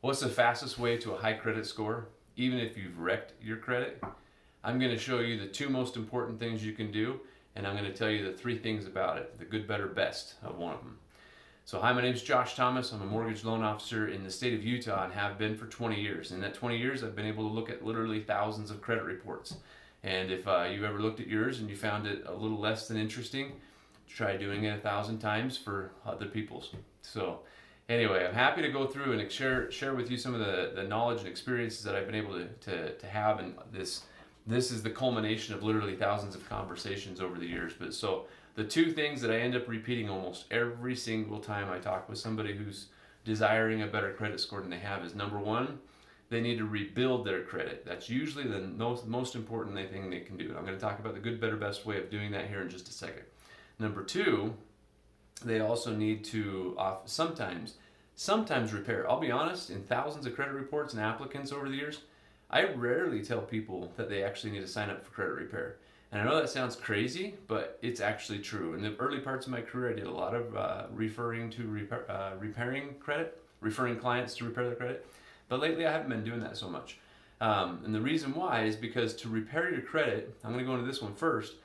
What's the fastest way to a high credit score, even if you've wrecked your credit? I'm going to show you the two most important things you can do, and I'm going to tell you the three things about it, the good, better, best of one of them. So hi, my name is Josh Thomas. I'm a mortgage loan officer in the state of Utah and have been for 20 years. In that 20 years, I've been able to look at literally thousands of credit reports. And if you've ever looked at yours and you found it a little less than interesting, try doing it 1,000 times for other people's. So anyway, I'm happy to go through and share with you some of the knowledge and experiences that I've been able to have, and this is the culmination of literally thousands of conversations over the years. But so the two things that I end up repeating almost every single time I talk with somebody who's desiring a better credit score than they have is, number one, they need to rebuild their credit. That's usually the most important thing they can do. And I'm going to talk about the good, better, best way of doing that here in just a second. Number two, they also need to sometimes repair. I'll be honest, in thousands of credit reports and applicants over the years, I rarely tell people that they actually need to sign up for credit repair. And I know that sounds crazy, but it's actually true. In the early parts of my career, I did a lot of repairing clients to repair their credit. But lately, I haven't been doing that so much. And the reason why is because to repair your credit, I'm going to go into this one first,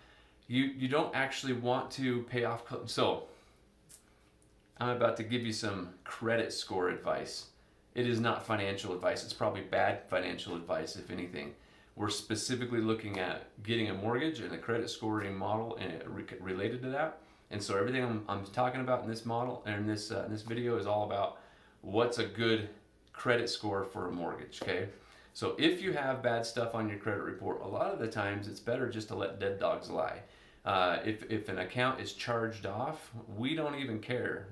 you don't actually want to pay off. So I'm about to give you some credit score advice. It is not financial advice. It's probably bad financial advice, if anything. We're specifically looking at getting a mortgage and a credit scoring model and related to that. And so everything I'm talking about in this model and in this video is all about what's a good credit score for a mortgage, okay? So if you have bad stuff on your credit report, a lot of the times it's better just to let dead dogs lie. If an account is charged off, we don't even care.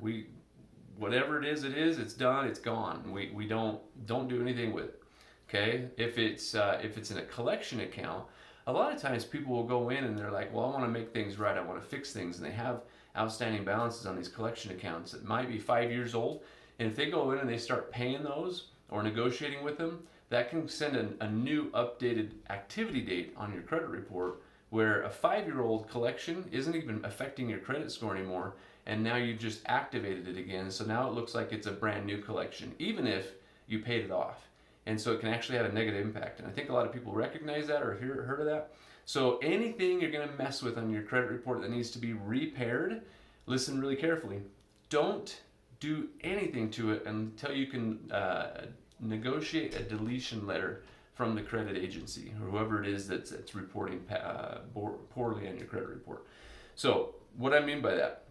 Whatever it is, it's done, it's gone. We don't do anything with it. Okay? If it's in a collection account, a lot of times people will go in and they're like, well, I want to make things right, I want to fix things, and they have outstanding balances on these collection accounts that might be 5 years old. And if they go in and they start paying those or negotiating with them, that can send a new updated activity date on your credit report, where a 5-year-old collection isn't even affecting your credit score anymore, and now you've just activated it again. So now it looks like it's a brand new collection, even if you paid it off. And so it can actually have a negative impact. And I think a lot of people recognize that or heard of that. So anything you're going to mess with on your credit report that needs to be repaired, listen really carefully. Don't do anything to it until you can negotiate a deletion letter from the credit agency or whoever it is that's reporting poorly on your credit report. So what I mean by that,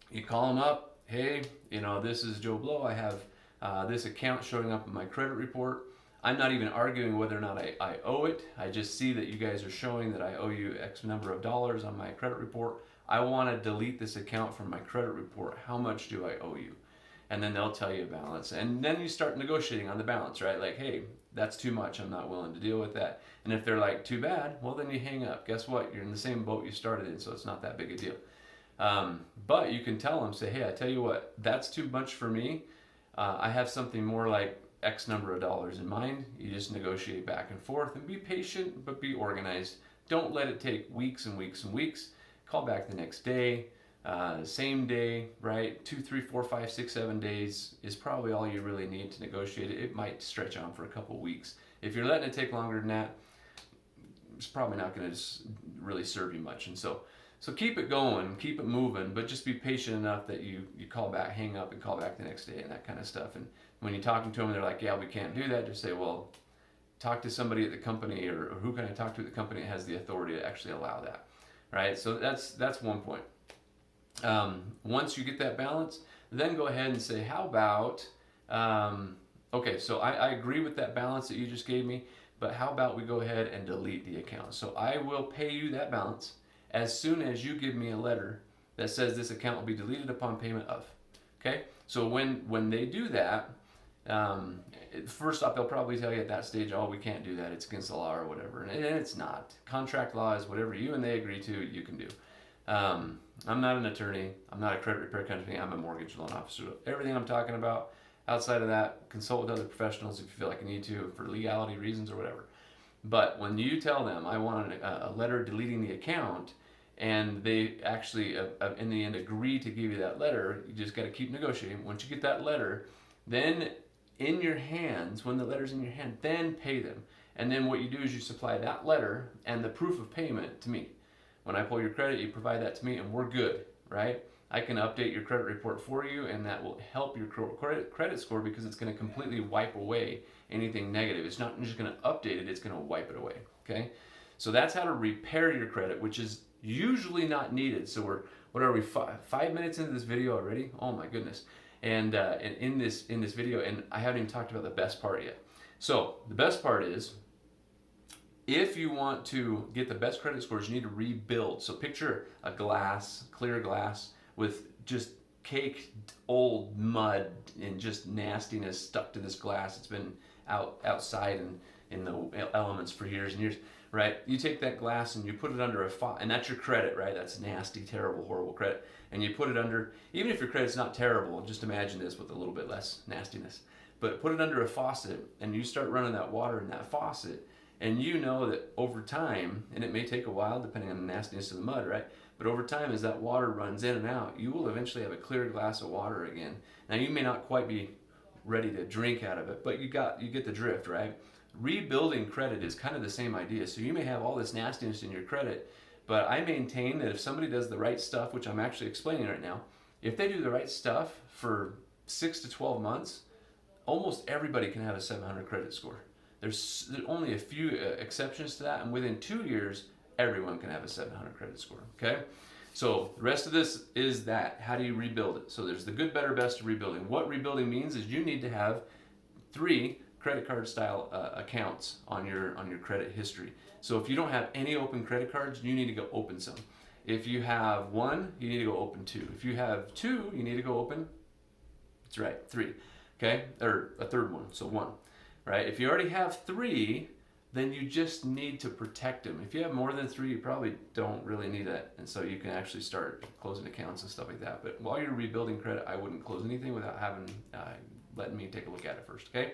you call them up, hey, this is Joe Blow, I have this account showing up in my credit report. I'm not even arguing whether or not I owe it. I just see that you guys are showing that I owe you X number of dollars on my credit report. I want to delete this account from my credit report. How much do I owe you? And then they'll tell you a balance. And then you start negotiating on the balance, right? Like, hey, that's too much. I'm not willing to deal with that. And if they're like, too bad, well, then you hang up. Guess what? You're in the same boat you started in, so it's not that big a deal. But you can tell them, say, hey, I tell you what, that's too much for me. I have something more like X number of dollars in mind. You just negotiate back and forth and be patient, but be organized. Don't let it take weeks and weeks and weeks. Call back the next day, same day, right? 2, 3, 4, 5, 6, 7 days is probably all you really need to negotiate it. It might stretch on for a couple weeks. If you're letting it take longer than that, it's probably not going to really serve you much. And so keep it going, keep it moving, but just be patient enough that you call back, hang up, and call back the next day and that kind of stuff. And when you're talking to them, they're like, yeah, we can't do that. Just say, well, talk to somebody at the company, or who can I talk to at the company that has the authority to actually allow that, right? So that's one point. Once you get that balance, then go ahead and say, how about, okay, so I agree with that balance that you just gave me, but how about we go ahead and delete the account? So I will pay you that balance as soon as you give me a letter that says this account will be deleted upon payment of. Okay? So when they do that, first off, they'll probably tell you at that stage, oh, we can't do that, it's against the law or whatever. And it's not. Contract law is whatever you and they agree to, you can do. I'm not an attorney, I'm not a credit repair company, I'm a mortgage loan officer. Everything I'm talking about, outside of that, consult with other professionals if you feel like you need to for legality reasons or whatever. But when you tell them, I want a letter deleting the account, and they actually, in the end, agree to give you that letter, you just got to keep negotiating. Once you get that letter, then in your hands, when the letter's in your hand, then pay them. And then what you do is you supply that letter and the proof of payment to me. When I pull your credit, you provide that to me and we're good, right? I can update your credit report for you, and that will help your credit score because it's going to completely wipe away anything negative. It's not just going to update it, it's going to wipe it away, okay? So that's how to repair your credit, which is usually not needed. So what are we, 5 minutes into this video already? Oh my goodness. And in this video, and I haven't even talked about the best part yet. So the best part is, if you want to get the best credit scores, you need to rebuild. So picture a glass, clear glass, with just caked old mud and just nastiness stuck to this glass. It's been outside and in the elements for years and years, right? You take that glass and you put it under a faucet, and that's your credit, right? That's nasty, terrible, horrible credit. And you put it under, even if your credit's not terrible, just imagine this with a little bit less nastiness. But put it under a faucet and you start running that water in that faucet, and you know that over time, and it may take a while depending on the nastiness of the mud, right? But over time, as that water runs in and out, you will eventually have a clear glass of water again. Now, you may not quite be ready to drink out of it, but you get the drift, right? Rebuilding credit is kind of the same idea. So you may have all this nastiness in your credit, but I maintain that if somebody does the right stuff, which I'm actually explaining right now, if they do the right stuff for 6 to 12 months, almost everybody can have a 700 credit score. There's only a few exceptions to that, and within 2 years, everyone can have a 700 credit score, okay? So the rest of this is that. How do you rebuild it? So there's the good, better, best of rebuilding. What rebuilding means is you need to have 3 credit card style accounts on your credit history. So if you don't have any open credit cards, you need to go open some. If you have 1, you need to go open 2. If you have 2, you need to go open, that's right, 3, okay? Or a third one, so 1, right? If you already have 3, then you just need to protect them. If you have more than 3, you probably don't really need that. And so you can actually start closing accounts and stuff like that. But while you're rebuilding credit, I wouldn't close anything without letting me take a look at it first, okay?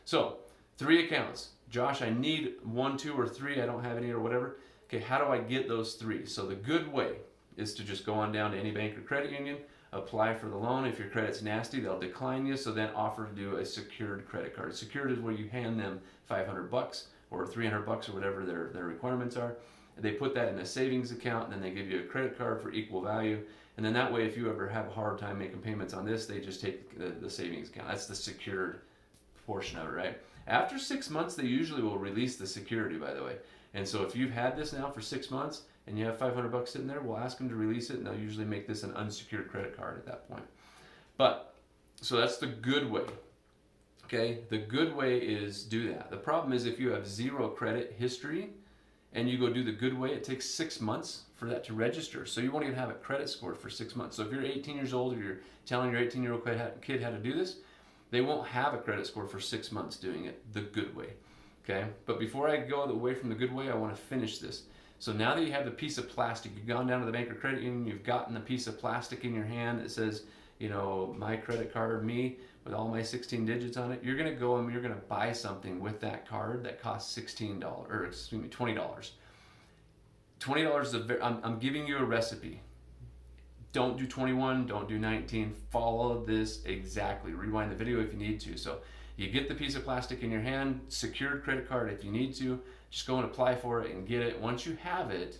So 3 accounts. Josh, I need 1, 2, or 3. I don't have any or whatever. Okay, how do I get those 3? So the good way is to just go on down to any bank or credit union, apply for the loan. If your credit's nasty, they'll decline you, so then offer to do a secured credit card. Secured is where you hand them $500 or $300 or whatever their requirements are. They put that in a savings account, and then they give you a credit card for equal value. And then that way, if you ever have a hard time making payments on this, they just take the savings account. That's the secured portion of it, right? After 6 months, they usually will release the security, by the way. And so if you've had this now for 6 months and you have $500 sitting there, we'll ask them to release it, and they'll usually make this an unsecured credit card at that point. But, so that's the good way. Okay, the good way is do that. The problem is if you have 0 credit history and you go do the good way, it takes 6 months for that to register. So you won't even have a credit score for 6 months. So if you're 18 years old or you're telling your 18-year-old kid how to do this, they won't have a credit score for 6 months doing it the good way. Okay, but before I go away from the good way, I want to finish this. So now that you have the piece of plastic, you've gone down to the bank or credit union, you've gotten the piece of plastic in your hand that says, you know, my credit card, me, with all my 16 digits on it, you're going to go and you're going to buy something with that card that costs $20. $20 is I'm giving you a recipe. Don't do 21, don't do 19. Follow this exactly. Rewind the video if you need to. So you get the piece of plastic in your hand, secured credit card if you need to. Just go and apply for it and get it. Once you have it,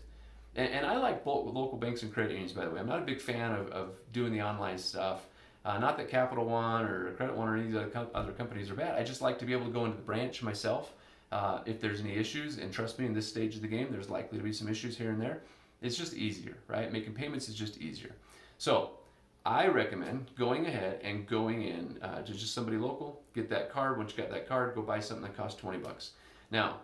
and I like both local banks and credit unions, by the way. I'm not a big fan of doing the online stuff. Not that Capital One or Credit One or any of these other companies are bad. I just like to be able to go into the branch myself if there's any issues. And trust me, in this stage of the game, there's likely to be some issues here and there. It's just easier, right? Making payments is just easier. So I recommend going ahead and going in to just somebody local, get that card. Once you got that card, go buy something that costs $20. Now,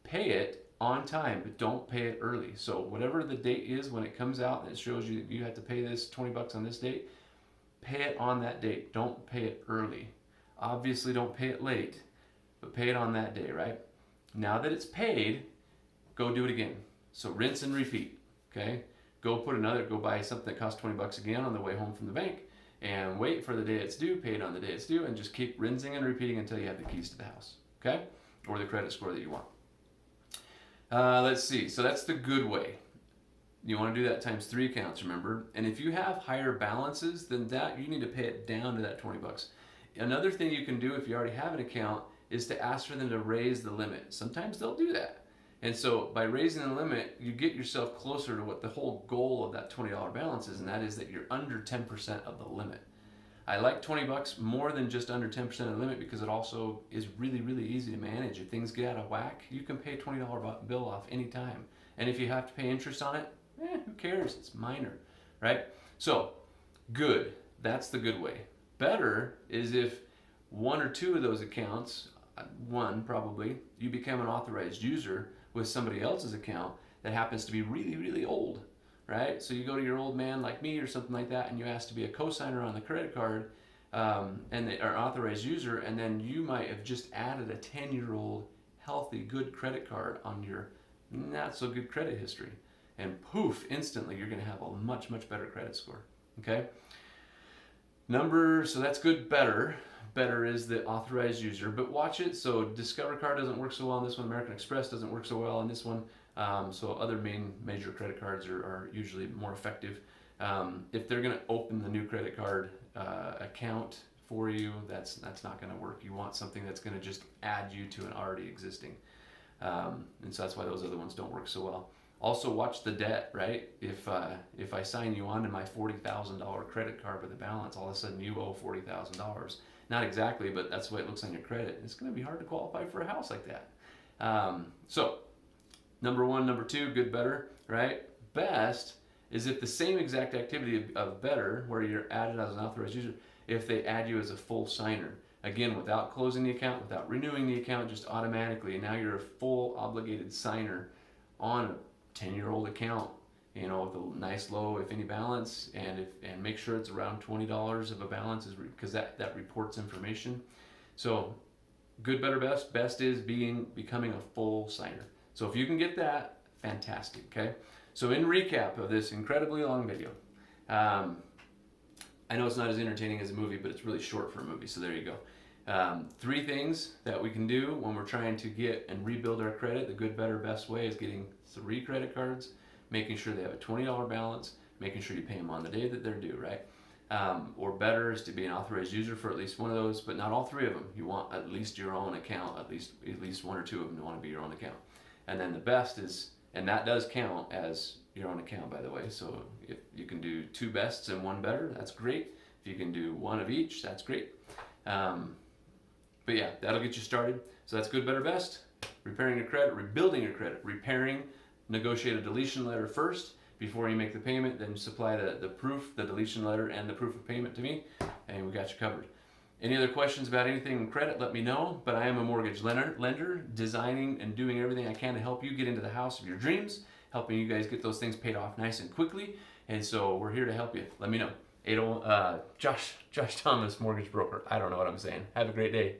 pay it on time, but don't pay it early. So whatever the date is when it comes out and it shows you that you have to pay this $20 on this date, pay it on that date. Don't pay it early. Obviously, don't pay it late, but pay it on that day, right? Now that it's paid, go do it again. So rinse and repeat, okay? Go buy something that costs $20 again on the way home from the bank, and wait for the day it's due, pay it on the day it's due, and just keep rinsing and repeating until you have the keys to the house, okay? Or the credit score that you want. Let's see, so that's the good way. You want to do that times 3 accounts, remember? And if you have higher balances than that, you need to pay it down to that $20. another thing you can do if you already have an account is to ask for them to raise the limit. Sometimes they'll do that. And so by raising the limit, you get yourself closer to what the whole goal of that $20 balance is, and that is that you're under 10% of the limit. I like $20 more than just under 10% of the limit because it also is really, really easy to manage. If things get out of whack, you can pay a $20 bill off anytime. And if you have to pay interest on it, who cares? It's minor, right? So, good. That's the good way. Better is if one or two of those accounts, one probably, you become an authorized user with somebody else's account that happens to be really, really old, right? So you go to your old man like me or something like that, and you ask to be a co-signer on the credit card, and they are authorized user, and then you might have just added a 10-year-old healthy, good credit card on your not so good credit history, and poof, instantly you're going to have a much, much better credit score. Okay. So that's good. Better is the authorized user, but watch it. So Discover Card doesn't work so well on this one. American Express doesn't work so well on this one. So other major credit cards are usually more effective. If they're going to open the new credit card account for you, that's not going to work. You want something that's going to just add you to an already existing. And so that's why those other ones don't work so well. Also, watch the debt, right? If I sign you on to my $40,000 credit card with a balance, all of a sudden you owe $40,000. Not exactly, but that's the way it looks on your credit. It's going to be hard to qualify for a house like that. So, number one, number two, good, better, right? Best is if the same exact activity of better, where you're added as an authorized user, if they add you as a full signer. Again, without closing the account, without renewing the account, just automatically, and now you're a full obligated signer on a 10-year-old account, with a nice low, if any, balance, and make sure it's around $20 of a balance, because that reports information. So, good, better, best. Best is becoming a full signer. So if you can get that, fantastic. Okay. So in recap of this incredibly long video, I know it's not as entertaining as a movie, but it's really short for a movie. So there you go. 3 things that we can do when we're trying to get and rebuild our credit. The good, better, best way is getting 3 credit cards, making sure they have a $20 balance, making sure you pay them on the day that they're due, right? Or better is to be an authorized user for at least one of those, but not all 3 of them. You want at least your own account, at least 1 or 2 of them want to be your own account. And then the best is, and that does count as your own account, by the way. So if you can do 2 bests and 1 better, that's great. If you can do 1 of each, that's great. But yeah, that'll get you started. So that's good, better, best. Repairing your credit, rebuilding your credit, repairing. Negotiate a deletion letter first before you make the payment, then supply the proof, the deletion letter, and the proof of payment to me, and we got you covered. Any other questions about anything in credit, let me know. But I am a mortgage lender, designing and doing everything I can to help you get into the house of your dreams, helping you guys get those things paid off nice and quickly. And so we're here to help you. Let me know. Josh Thomas, mortgage broker. I don't know what I'm saying. Have a great day.